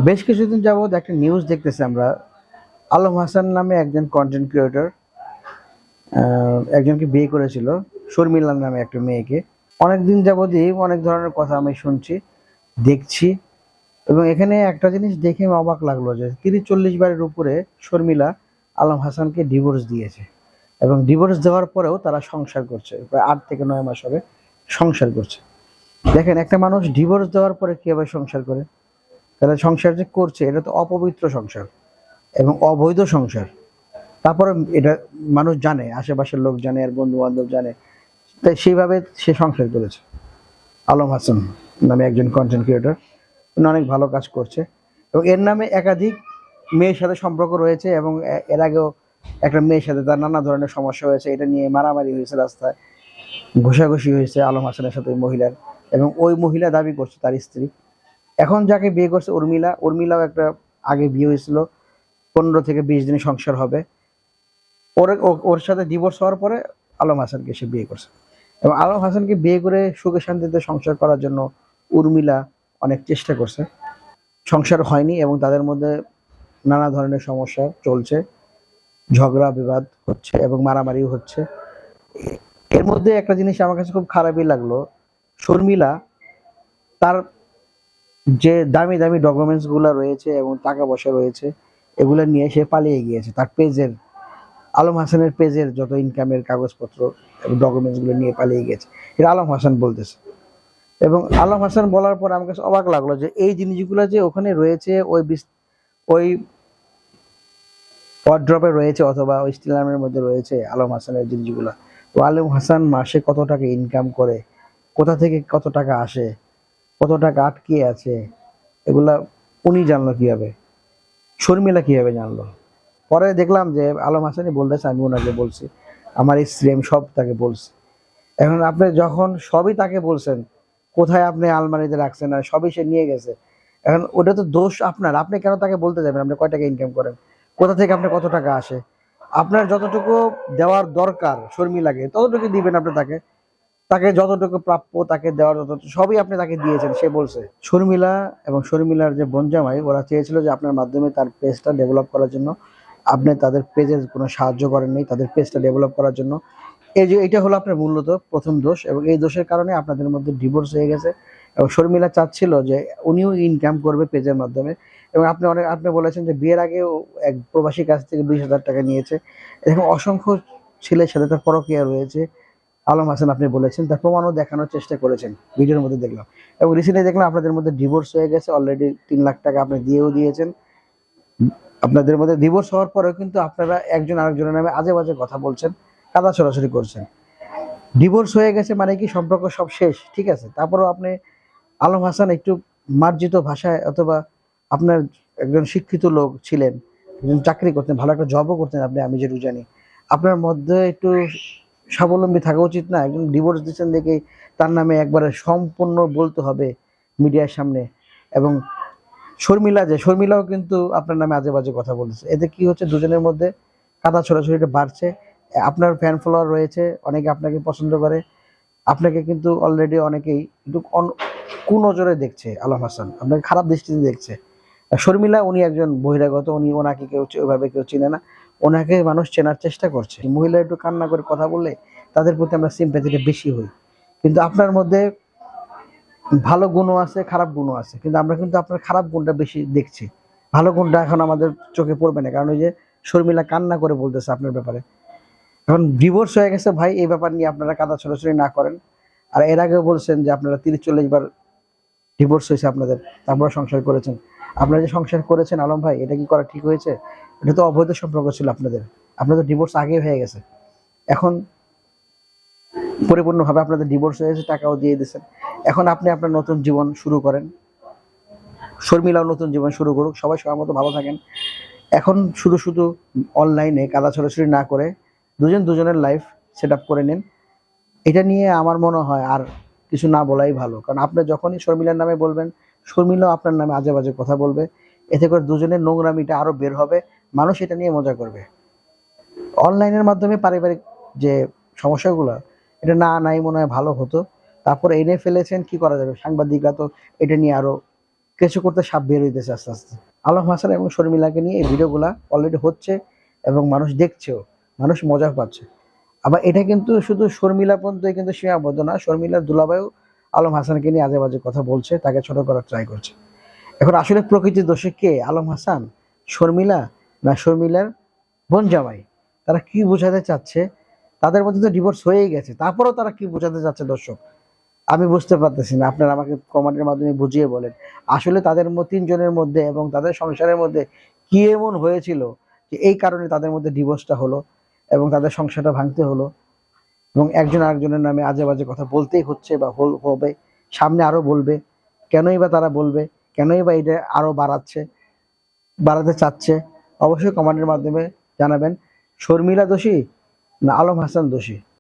বেশ কিছুদিন যাবৎ একটা নিউজ দেখতেছি আমরা। আলম হাসান নামে একজন কন্টেন্ট ক্রিয়েটর একজনকে বিয়ে করেছিল, শর্মিলা নামে একটা মেয়েকে। অনেকদিন যাবতই অনেক ধরনের কথা আমি শুনছি, দেখছি। এবং এখানে একটা জিনিস দেখে আমার অবাক লাগলো যে 30-40 বারের উপরে শর্মিলা আলম হাসানকে ডিভোর্স দিয়েছে। এবং ডিভোর্স দেওয়ার পরেও তারা সংসার করছে, প্রায় 8 থেকে 9 মাস হবে সংসার করছে। দেখেন, একটা মানুষ ডিভোর্স দেওয়ার পরে কিভাবে সংসার করে? তাহলে সংসার যে করছে এটা তো অপবিত্র সংসার এবং অবৈধ সংসার। তারপরে এটা মানুষ জানে, আশেপাশের লোক জানে, আর বন্ধু বান্ধব জানে। তাই সেইভাবে সে সংসার করেছে। আলম হাসান নামে একজন কন্টেন্ট ক্রিয়েটর, উনি অনেক ভালো কাজ করছে। এবং এর নামে একাধিক মেয়ের সাথে সম্পর্ক রয়েছে, এবং এর আগেও একটা মেয়ের সাথে তার নানা ধরনের সমস্যা হয়েছে। এটা নিয়ে মারামারি হয়েছে, রাস্তায় ঘষাঘষি হয়েছে আলম হাসানের সাথে ওই মহিলার। এবং ওই মহিলা দাবি করছে তার স্ত্রী। এখন যাকে বিয়ে করছে উর্মিলা, উর্মিলাও একটা আগে বিয়ে হয়েছিল, 15 থেকে 20 দিনে সংসার হবে। ওর ওর সাথে ডিভোর্স হওয়ার পরে আলম হাসানকে সে বিয়ে করছে। এবং আলম হাসানকে বিয়ে করে সুখে শান্তিতে সংসার করার জন্য উর্মিলা অনেক চেষ্টা করছে। সংসার হয়নি এবং তাদের মধ্যে নানা ধরনের সমস্যা চলছে, ঝগড়া বিবাদ হচ্ছে এবং মারামারিও হচ্ছে। এর মধ্যে একটা জিনিস আমার কাছে খুব খারাপই লাগলো, শর্মিলা তার যে দামি দামি ডকুমেন্টস গুলা রয়েছে এবং টাকা পয়সা রয়েছে, এগুলো নিয়ে সে পালিয়ে গিয়েছে। তার পেজের, আলম হাসানের পেজের যত ইনকামের কাগজপত্র এবং ডকুমেন্টস গুলো নিয়ে পালিয়ে গেছে, এটা আলম হাসান বলতেছে। এবং আলম হাসান বলার পর আমার কাছে অবাক লাগলো যে এই জিনিসগুলো যে ওখানে রয়েছে, ওই ওয়ার্ড্রপে রয়েছে অথবা ওই স্টিলামের মধ্যে রয়েছে আলম হাসানের জিনিসগুলো। তো আলম হাসান মাসে কত টাকা ইনকাম করে, কোথা থেকে কত টাকা আসে, কত টাকা আটকে আছে, এগুলা উনি জানলো কিভাবে? শর্মিলা কিভাবে জানলো? পরে দেখলাম যে আলম হাসানই বলতেছে, আমি ওনাকে বলছি, আমার স্ত্রী, আমি সব তাকে বলছি। এখন আপনি যখন সবই তাকে বলছেন, কোথায় আপনি আলমারিতে রাখছেন আর সবই সে নিয়ে গেছে, এখন ওটা তো দোষ আপনার। আপনি কেন তাকে বলতে যাবেন আপনি কয় টাকা ইনকাম করেন, কোথা থেকে আপনার কত টাকা আসে? আপনার যতটুকু দেওয়ার দরকার শর্মিলাকে ততটুকু দিবেন আপনি তাকে। তাকে যতটুকু প্রাপ্য তাকে দেওয়ার যতটুকু সবই আপনি তাকে দিয়েছেন, সে বলছে। শর্মিলা এবং শর্মিলার যে বোন জামাই, ওরা চেয়েছিল যে আপনার মাধ্যমে তার পেজটা ডেভেলপ করার জন্য। আপনি তাদের পেজের কোনো সাহায্য করেননি তাদের পেজটা ডেভেলপ করার জন্য। এই যে এটা হলো আপনার মূলত প্রথম দোষ, এবং এই দোষের কারণে আপনাদের মধ্যে ডিভোর্স হয়ে গেছে। এবং শর্মিলা চাচ্ছিল যে উনিও ইনকাম করবে পেজের মাধ্যমে। এবং আপনি বলেছেন যে বিয়ের আগেও এক প্রবাসীর কাছ থেকে 20,000 টাকা নিয়েছে। এরকম অসংখ্য ছেলের সাথে তার পরকীয়া রয়েছে। আলম হাসান আপনি বলেছেন, তার প্রমাণও দেখানোর চেষ্টা করেছেন, ভিডিওর মধ্যে দেখলাম। এবং রিসেন্টলি দেখলাম আপনাদের মধ্যে ডিভোর্স হয়ে গেছে, অলরেডি 3 লাখ টাকা আপনি দিয়েও দিয়েছেন। আপনাদের মধ্যে ডিভোর্স হওয়ার পরেও কিন্তু আপনারা একজন আরেকজনের নামে আজে বাজে কথা বলছেন, কাদা ছড়াছড়ি করছেন। ডিভোর্স হয়ে গেছে মানে কি সম্পর্ক সব শেষ, ঠিক আছে? তারপরেও আপনি, আলম হাসান, একটু মার্জিত ভাষায়, অথবা আপনার একজন শিক্ষিত লোক ছিলেন, একজন চাকরি করতেন, ভালো একটা জবও করতেন আপনি, আমি যেটুকু জানি, আপনার মধ্যে একটু স্বাবলম্বী থাকা উচিত না? একজন ডিভোর্স দিচ্ছেন দেখে তার নামে একবারে সম্পূর্ণ বলতে হবে মিডিয়ার সামনে। এবং শর্মিলাও কিন্তু আপনার নামে আজে বাজে কথা বলতেছে। এতে কি হচ্ছে, দুজনের মধ্যে কাদা ছোড়াছুড়িটা বাড়ছে। আপনার ফ্যান ফলোয়ার রয়েছে, অনেকে আপনাকে পছন্দ করে। আপনাকে কিন্তু অলরেডি অনেকেই একটু কুনজরে দেখছে। আলম হাসান আপনাকে খারাপ দৃষ্টিতে দেখছে। শর্মিলা, উনি একজন বহিরাগত, ওনাকে কেউ ওইভাবে কেউ চিনে না। ওনাকে মানুষ চেনার চেষ্টা করছে। মহিলা একটু কান্না করে কথা বললে তাদের প্রতি আমরা সিম্প্যাথিটা বেশি হই। কিন্তু আপনার মধ্যে ভালো গুণও আছে, খারাপ গুণও আছে, কিন্তু আমরা কিন্তু আপনার খারাপ গুণটা বেশি দেখছি। ভালো গুণটা এখন আমাদের চোখে পড়বে না, কারণ ওই যে শর্মিলা কান্না করে বলতেছে আপনার ব্যাপারে। এখন ডিভোর্স হয়ে গেছে ভাই, এই ব্যাপার নিয়ে আপনারা কাদা ছড়াছড়ি না করেন। আর এর আগেও বলছেন যে আপনারা 30-40 বার ডিভোর্স হয়েছে আপনাদের, তারপরে সংসার করেছেন। আপনারা যে সংসার করেছেন আলম ভাই, এটা কি করা ঠিক হয়েছে? এটা তো অবৈধ সম্পর্ক ছিল আপনাদের। আপনাদের ডিভোর্স আগে হয়ে গেছে, এখন পরিপূর্ণভাবে আপনাদের ডিভোর্স হয়ে গেছে, টাকাও দিয়ে দিয়েছেন। এখন আপনি আপনার নতুন জীবন শুরু করেন, শর্মিলাও নতুন জীবন শুরু করুক, সবাই সবার মতো ভালো থাকেন। এখন শুধু শুধু অনলাইনে কাদা ছড়াছড়ি না করে দুজন দুজনের লাইফ সেট আপ করে নিন। এটা নিয়ে আমার মনে হয় আর কিছু না বলাই ভালো, কারণ আপনি যখনই শর্মিলার নামে বলবেন, শর্মিলাও আপনার নামে আজে বাজে কথা বলবে। এতে করে দুজনের নোংরামিটা আরো বের হবে, মানুষ এটা নিয়ে মজা করবে। অনলাইনের মাধ্যমে পারিবারিক যে সমস্যাগুলো, এটা না নাই মনে হয় ভালো হতো। তারপরে এনে ফেলেছেন, কি করা যাবে? সাংবাদিকরা তো এটা নিয়ে আরো কেঁচো করতে সাপ বের হইতেছে আস্তে আস্তে। আলম হাসান এবং শর্মিলাকে নিয়ে এই ভিডিওগুলা অলরেডি হচ্ছে এবং মানুষ দেখছেও, মানুষ মজা পাচ্ছে। আবার এটা কিন্তু শুধু শর্মিলা পর্যন্তই কিন্তু সীমাবদ্ধ না, শর্মিলার দুলাভাইও আলম হাসানকে নিয়ে আজে বাজে কথা বলছে, তাকে ছোট করার ট্রাই করছে। এখন আসলে প্রকৃতির দোষে কে, আলম হাসান, শর্মিলা, না শর্মিলার বোন জামাই? তারা কি বোঝাতে চাচ্ছে? তাদের মধ্যে তো ডিভোর্স হয়েই গেছে, তারপরেও তারা কি বোঝাতে চাচ্ছে দর্শক আমি বুঝতে পারতেছি না। আপনারা আমাকে কমেন্টের মাধ্যমে বুঝিয়ে বলেন আসলে তাদের তিনজনের মধ্যে এবং তাদের সংসারের মধ্যে কি এমন হয়েছিল যে এই কারণে তাদের মধ্যে ডিভোর্সটা হলো এবং তাদের সংসারটা ভাঙতে হলো এবং একজন আরেকজনের নামে আজে বাজে কথা বলতেই হচ্ছে বা হবে, সামনে আরো বলবে। কেনই বা তারা বলবে, কেনই বা এটা আরো বাড়াতে চাচ্ছে? অবশ্যই কমেন্টের মাধ্যমে জানাবেন। শর্মিলা দোষী না আলম হাসান দোষী?